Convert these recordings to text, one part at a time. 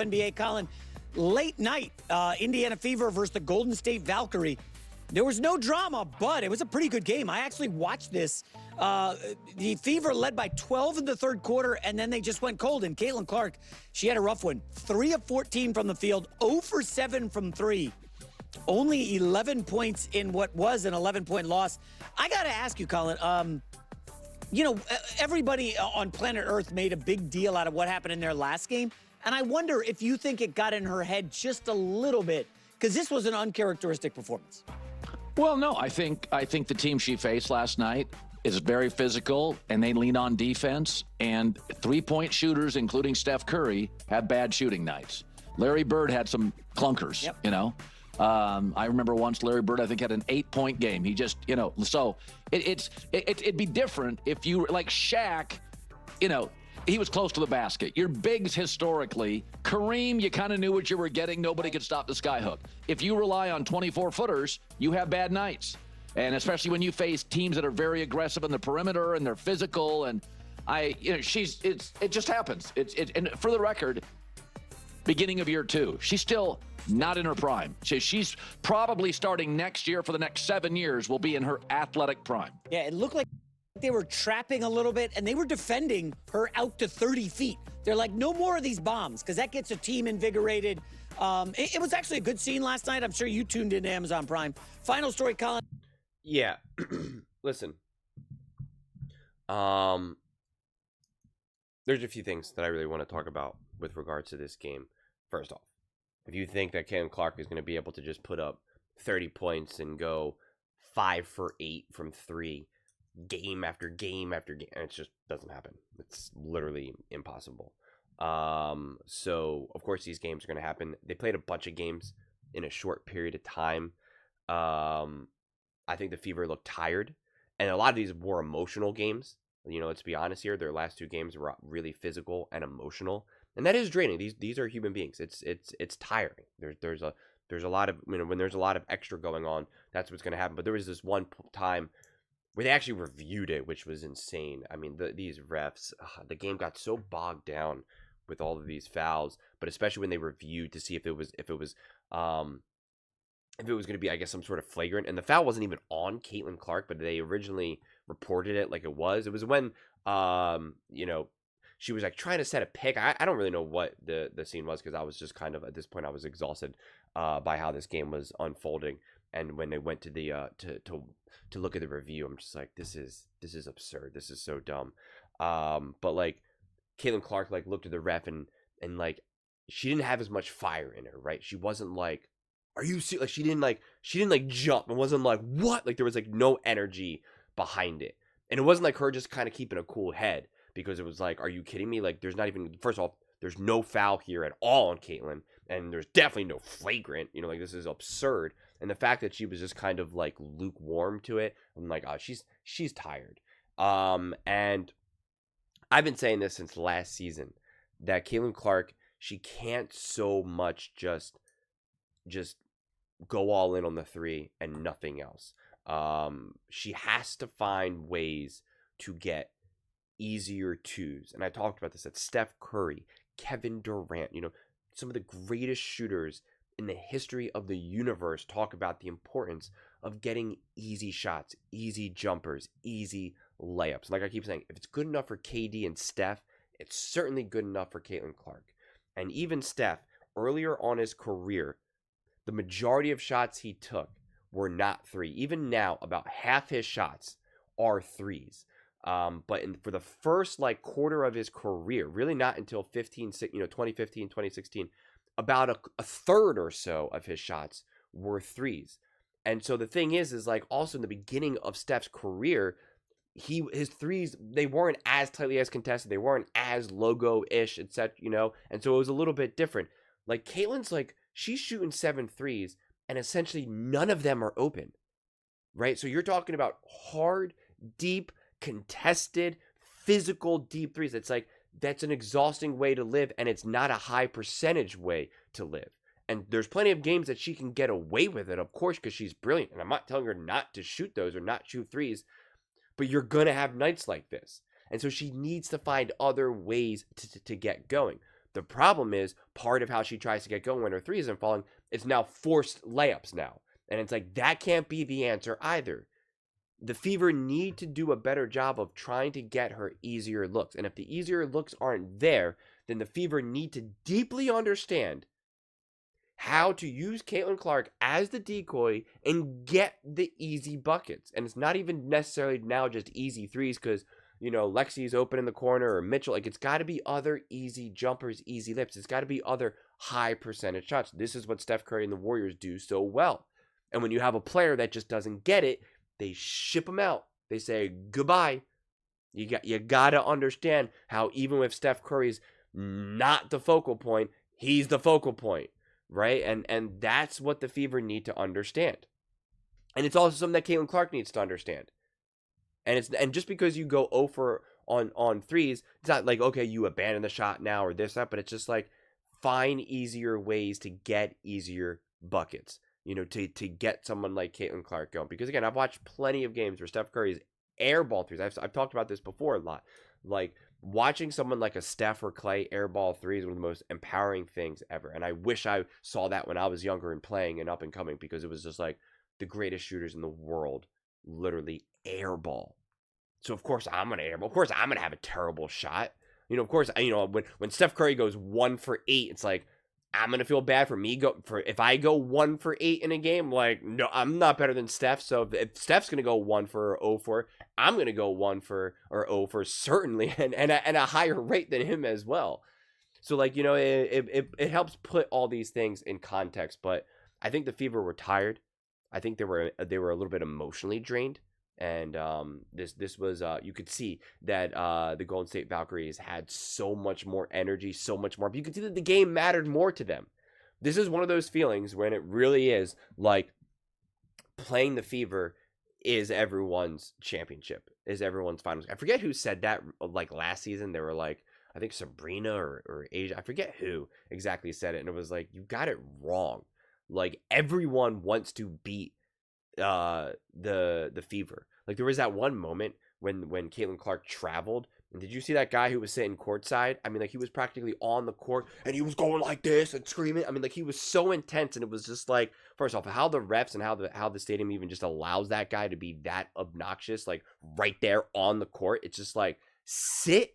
WNBA, Colin. Late night, Indiana Fever versus the Golden State Valkyrie. There was no drama, but it was a pretty good game. I actually watched this. The Fever led by 12 in the third quarter, and then they just went cold. And Caitlin Clark, she had a rough one. 3 of 14 from the field, 0 for 7 from 3. Only 11 points in what was an 11-point loss. I got to ask you, Colin, everybody on planet Earth made a big deal out of what happened in their last game. And I wonder if you think it got in her head just a little bit, because this was an uncharacteristic performance. Well, no, I think the team she faced last night is very physical, and they lean on defense. And three-point shooters, including Steph Curry, have bad shooting nights. Larry Bird had some clunkers, I remember once Larry Bird, I think, had an 8-point game. He just, so it'd be different if you, like Shaq, he was close to the basket. Your bigs historically, Kareem, you kind of knew what you were getting. Nobody could stop the skyhook. If you rely on 24-footers, you have bad nights. And especially when you face teams that are very aggressive in the perimeter and they're physical. And it just happens. And for the record, beginning of year 2, she's still not in her prime. She's probably starting next year for the next 7 years will be in her athletic prime. Yeah, it looked like they were trapping a little bit, and they were defending her out to 30 feet. They're like, no more of these bombs, because that gets a team invigorated. It was actually a good scene last night. I'm sure you tuned into Amazon Prime. Final story, Colin. Yeah. Listen. There's a few things that I really want to talk about with regards to this game. First off, if you think that Caitlin Clark is going to be able to just put up 30 points and go 5 for 8 from 3 game after game after game, it just doesn't happen. It's literally impossible. So of course these games are going to happen. They played a bunch of games in a short period of time. I think the Fever looked tired, and a lot of these were emotional games. Let's be honest here. Their last 2 games were really physical and emotional, and that is draining. These are human beings. It's tiring. There's a lot of when there's a lot of extra going on, that's what's going to happen. But there was this one time where they actually reviewed it, which was insane. I mean, these refs, the game got so bogged down with all of these fouls, but especially when they reviewed to see if it was going to be, I guess, some sort of flagrant, and the foul wasn't even on Caitlin Clark, but they originally reported it like it was. It was when, she was like trying to set a pick. I don't really know what the scene was, because I was just kind of, at this point, I was exhausted by how this game was unfolding. And when they went to the to look at the review, I'm just like, this is absurd. This is so dumb. But like Caitlin Clark looked at the ref and like she didn't have as much fire in her, right? She wasn't like, are you serious? Like she didn't jump. It wasn't like, what? Like there was no energy behind it. And it wasn't like her just kind of keeping a cool head, because it was like, are you kidding me? Like there's not even, first of all, there's no foul here at all on Caitlin, and there's definitely no flagrant, this is absurd. And the fact that she was just kind of lukewarm to it, I'm like, oh, she's tired. And I've been saying this since last season, that Caitlin Clark, she can't so much just go all in on the 3 and nothing else. She has to find ways to get easier 2s. And I talked about this at Steph Curry, Kevin Durant, some of the greatest shooters in the history of the universe talk about the importance of getting easy shots, easy jumpers, easy layups. Like I keep saying, if it's good enough for KD and Steph, it's certainly good enough for Caitlin Clark. And even Steph, earlier on his career, the majority of shots he took were not 3. Even now, about half his shots are 3s. But for the first quarter of his career, really not until 2015, 2016, about a third or so of his shots were 3s. And so the thing is also in the beginning of Steph's career, his 3s, they weren't as tightly as contested. They weren't as logo-ish, etc., And so it was a little bit different. Caitlin's she's shooting 7 threes, and essentially none of them are open, right? So you're talking about hard, deep, contested, physical deep 3s. It's that's an exhausting way to live, and it's not a high percentage way to live. And there's plenty of games that she can get away with it, of course, because she's brilliant. And I'm not telling her not to shoot those or not shoot 3s, but you're going to have nights like this. And so she needs to find other ways to get going. The problem is part of how she tries to get going when her three isn't falling is now forced layups now. And it's like, that can't be the answer either. The Fever need to do a better job of trying to get her easier looks. And if the easier looks aren't there, then the Fever need to deeply understand how to use Caitlin Clark as the decoy and get the easy buckets. And it's not even necessarily now just easy threes because, Lexi's open in the corner or Mitchell. Like, it's got to be other easy jumpers, easy lips. It's got to be other high percentage shots. This is what Steph Curry and the Warriors do so well. And when you have a player that just doesn't get it, they ship them out. They say goodbye. You got to understand how even with Steph Curry's not the focal point, he's the focal point. Right? And that's what the Fever need to understand. And it's also something that Caitlin Clark needs to understand. And just because you go 0 for on threes, it's not like, okay, you abandon the shot now or this, that, but it's just like, find easier ways to get easier buckets, to get someone like Caitlin Clark going. Because again, I've watched plenty of games where Steph Curry's airball threes. I've talked about this before a lot. Like, watching someone like a Steph or Clay airball three is one of the most empowering things ever. And I wish I saw that when I was younger and playing and up and coming, because it was just like the greatest shooters in the world literally airball. So of course I'm going to airball. Of course I'm going to have a terrible shot. Of course, when Steph Curry goes 1 for 8, it's like, I'm going to feel bad for if I go 1 for 8 in a game. Like, no, I'm not better than Steph. So if Steph's going to go 1 for 0 for, I'm going to go 1 for or 0 for certainly, and a higher rate than him as well. So like, it helps put all these things in context. But I think the Fever were tired. I think they were a little bit emotionally drained. And this was you could see that the Golden State Valkyries had so much more energy, so much more. But you could see that the game mattered more to them. This is one of those feelings when it really is like playing the Fever is everyone's championship, is everyone's finals. I forget who said that like last season. They were like, I think Sabrina or Asia. I forget who exactly said it. And it was like, you got it wrong. Like, everyone wants to beat the Fever. Like, there was that one moment when Caitlin Clark traveled, and did you see that guy who was sitting courtside? I mean, like, he was practically on the court and he was going like this and screaming. I mean, like, he was so intense, and it was just like, first off, how the refs and how the stadium even just allows that guy to be that obnoxious, like right there on the court. It's just like, sit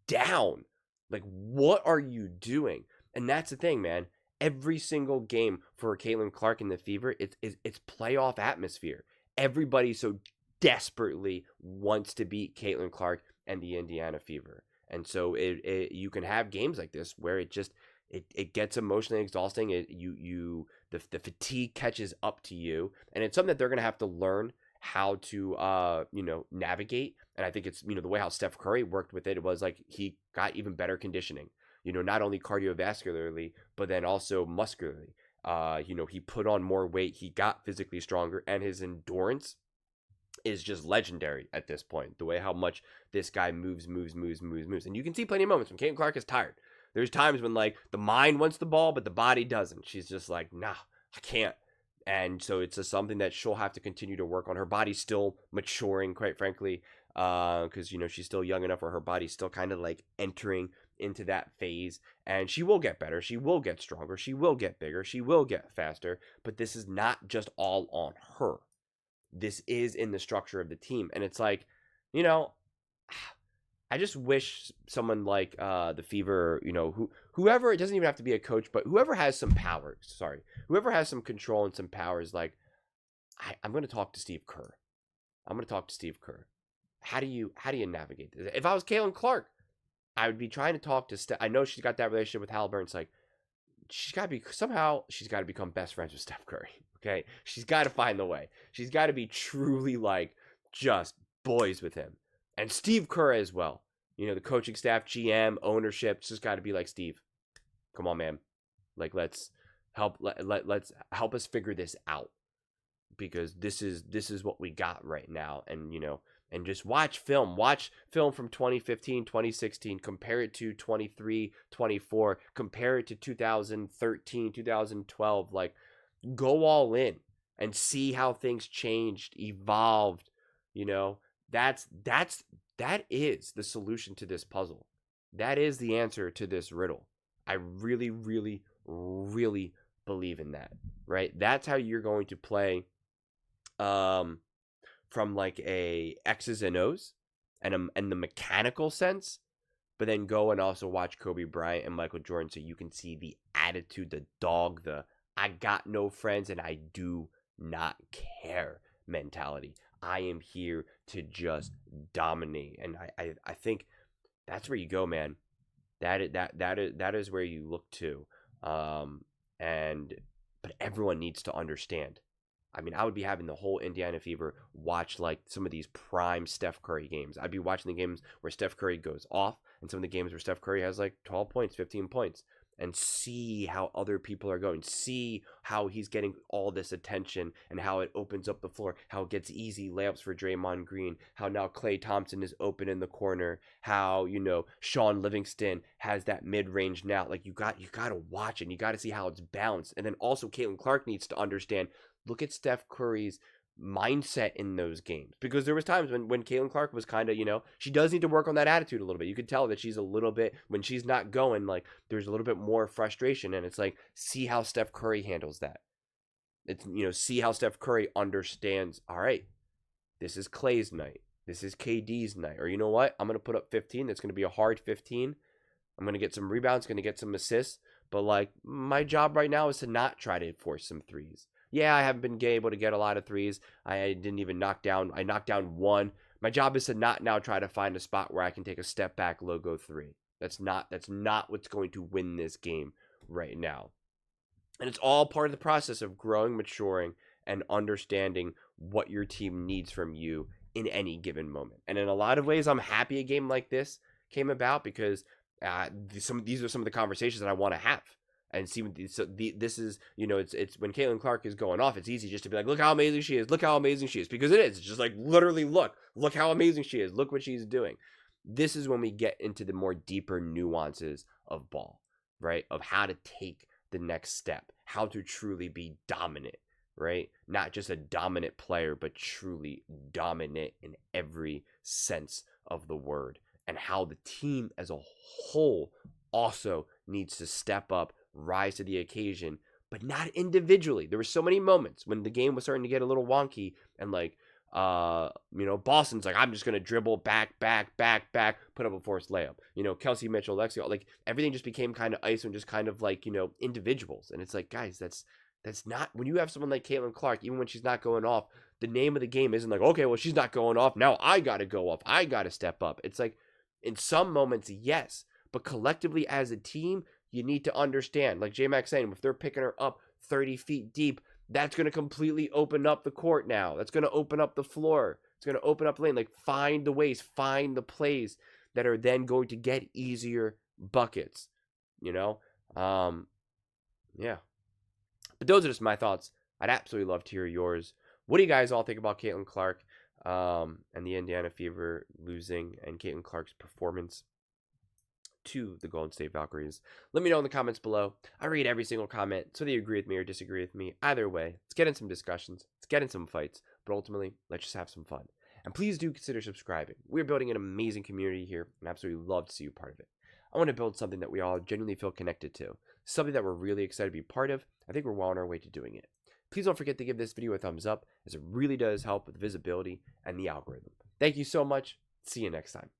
down. Like, what are you doing? And that's the thing, man. Every single game for Caitlin Clark and the Fever, it's playoff atmosphere. Everybody so desperately wants to beat Caitlin Clark and the Indiana Fever. And so you can have games like this where it gets emotionally exhausting. The fatigue catches up to you, and it's something that they're going to have to learn how to navigate. And I think it's the way how Steph Curry worked with it was like he got even better conditioning. Not only cardiovascularly, but then also muscularly. He put on more weight, he got physically stronger, and his endurance is just legendary at this point. The way how much this guy moves. And you can see plenty of moments when Caitlin Clark is tired. There's times when, like, the mind wants the ball, but the body doesn't. She's just like, nah, I can't. And so it's just something that she'll have to continue to work on. Her body's still maturing, quite frankly, because, she's still young enough where her body's still kind of, like, entering into that phase. And she will get better. She will get stronger. She will get bigger. She will get faster. But this is not just all on her. This is in the structure of the team. And it's like, I just wish someone like the Fever, whoever, it doesn't even have to be a coach, but whoever has some power, whoever has some control and some powers, like, I'm going to talk to Steve Kerr. How do you navigate this? If I was Caitlin Clark, I would be trying to talk to Steph. I know she's got that relationship with Halliburton. It's like, she's got to become best friends with Steph Curry. Okay. She's got to find the way. She's got to be truly like just boys with him. And Steve Kerr as well. The coaching staff, GM, ownership, it's just got to be like, Steve, come on, man. Like, let's let's help us figure this out, because this is what we got right now. And, and just watch film from 2015, 2016, compare it to 23, 24, compare it to 2013, 2012, like, go all in and see how things changed, evolved. That is the solution to this puzzle. That is the answer to this riddle. I really, really, really believe in that, right? That's how you're going to play from like a X's and O's and the mechanical sense, but then go and also watch Kobe Bryant and Michael Jordan so you can see the attitude, the dog, the I got no friends and I do not care mentality. I am here to just dominate. And I think that's where you go, man. That is where you look to. And but everyone needs to understand. I mean, I would be having the whole Indiana Fever watch like some of these prime Steph Curry games. I'd be watching the games where Steph Curry goes off and some of the games where Steph Curry has like 12 points, 15 points, and see how other people are going. See how he's getting all this attention and how it opens up the floor, how it gets easy layups for Draymond Green, how now Klay Thompson is open in the corner, how, you know, Sean Livingston has that mid-range now. Like you got to watch it and you got to see how it's bounced. And then also Caitlin Clark needs to understand, look at Steph Curry's mindset in those games, because there was times when Caitlin Clark was kind of, you know, she does need to work on that attitude a little bit. You could tell that she's a little bit, when she's not going, like there's a little bit more frustration, and it's like, see how Steph Curry handles that. It's, you know, see how Steph Curry understands, all right, this is Clay's night, this is KD's night, or you know what, I'm going to put up 15. That's going to be a hard 15. I'm going to get some rebounds, going to get some assists, but like my job right now is to not try to force some threes. Yeah, I haven't been able to get a lot of threes. I didn't even knock down. I knocked down one. My job is to not now try to find a spot where I can take a step back logo three. That's not what's going to win this game right now. And it's all part of the process of growing, maturing, and understanding what your team needs from you in any given moment. And in a lot of ways, I'm happy a game like this came about, because these are some of the conversations that I want to have. And see, this is, you know, it's when Caitlin Clark is going off, it's easy just to be like, look how amazing she is, look how amazing she is, because it is. It's just like, literally, look how amazing she is, look what she's doing. This is when we get into the more deeper nuances of ball, right? Of how to take the next step, how to truly be dominant, right? Not just a dominant player, but truly dominant in every sense of the word, and how the team as a whole also needs to step up, rise to the occasion, but not individually. There were so many moments when the game was starting to get a little wonky, and like, you know, Boston's like, I'm just going to dribble back, put up a forced layup. You know, Kelsey Mitchell, Lexi, like everything just became kind of ice and just kind of like, you know, individuals. And it's like, guys, that's not, when you have someone like Caitlin Clark, even when she's not going off, the name of the game isn't like, okay, well, she's not going off, now I got to go off, I got to step up. It's like, in some moments, yes, but collectively as a team, you need to understand, like J-Mac saying, if they're picking her up 30 feet deep, that's going to completely open up the court now. That's going to open up the floor. It's going to open up the lane. Like, find the ways, find the plays that are then going to get easier buckets, you know? Yeah. But those are just my thoughts. I'd absolutely love to hear yours. What do you guys all think about Caitlin Clark and the Indiana Fever losing, and Caitlin Clark's performance to the Golden State Valkyries? Let me know in the comments below. I read every single comment, so whether you agree with me or disagree with me, either way, let's get in some discussions, let's get in some fights, but ultimately, let's just have some fun. And please do consider subscribing. We're building an amazing community here, and absolutely love to see you part of it. I want to build something that we all genuinely feel connected to, something that we're really excited to be part of. I think we're well on our way to doing it. Please don't forget to give this video a thumbs up, as it really does help with visibility and the algorithm. Thank you so much. See you next time.